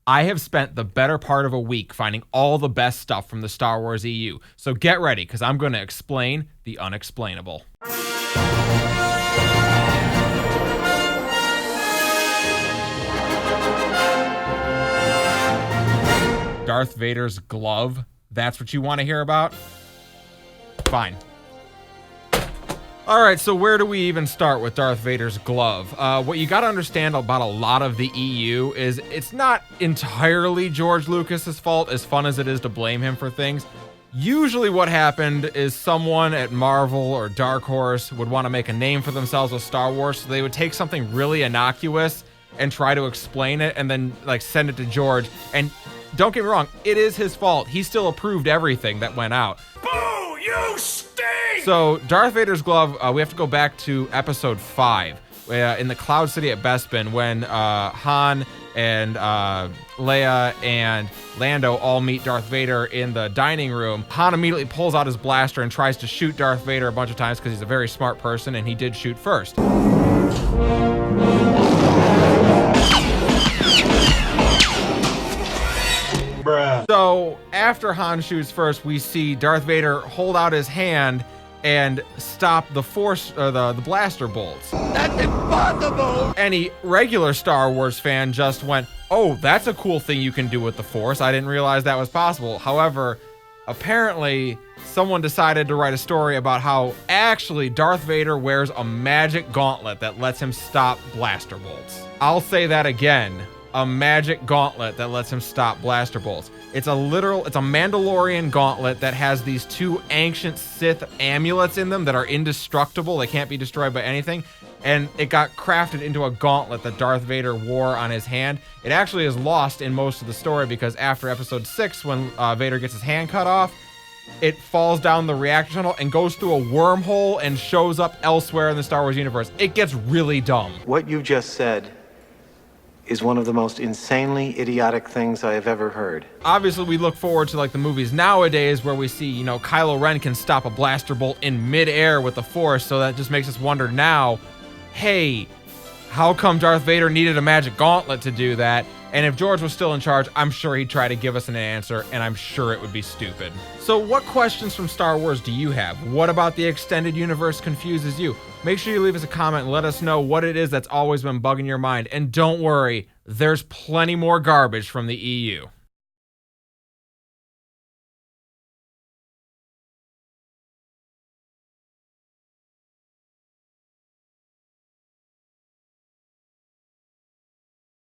I have spent the better part of a week finding all the best stuff from the Star Wars EU. So get ready, because I'm going to explain the unexplainable. Darth Vader's glove? That's what you want to hear about? Fine. Alright, so where do we even start with Darth Vader's glove? What you gotta understand about a lot of the EU is it's not entirely George Lucas's fault, as fun as it is to blame him for things. Usually what happened is someone at Marvel or Dark Horse would want to make a name for themselves with Star Wars, so they would take something really innocuous and try to explain it and then like send it to George. And don't get me wrong, it is his fault. He still approved everything that went out. Boo! You stink! So Darth Vader's glove, we have to go back to episode 5 in the Cloud City at Bespin when Han and Leia and Lando all meet Darth Vader in the dining room. Han immediately pulls out his blaster and tries to shoot Darth Vader a bunch of times because he's a very smart person and he did shoot first. Bruh. So after Han shoots first, we see Darth Vader hold out his hand and stop the force, the blaster bolts. That's impossible! Any regular Star Wars fan just went, oh, that's a cool thing you can do with the Force. I didn't realize that was possible. However, apparently someone decided to write a story about how actually Darth Vader wears a magic gauntlet that lets him stop blaster bolts. I'll say that again. A magic gauntlet that lets him stop blaster bolts. It's a Mandalorian gauntlet that has these 2 ancient Sith amulets in them that are indestructible. They can't be destroyed by anything. And it got crafted into a gauntlet that Darth Vader wore on his hand. It actually is lost in most of the story because after episode 6, when Vader gets his hand cut off, it falls down the reactor tunnel and goes through a wormhole and shows up elsewhere in the Star Wars universe. It gets really dumb. What you just said is one of the most insanely idiotic things I have ever heard. Obviously, we look forward to like the movies nowadays where we see, Kylo Ren can stop a blaster bolt in midair with the Force, so that just makes us wonder now, hey, how come Darth Vader needed a magic gauntlet to do that? And if George was still in charge, I'm sure he'd try to give us an answer, and I'm sure it would be stupid. So what questions from Star Wars do you have? What about the extended universe confuses you? Make sure you leave us a comment and let us know what it is that's always been bugging your mind. And don't worry, there's plenty more garbage from the EU.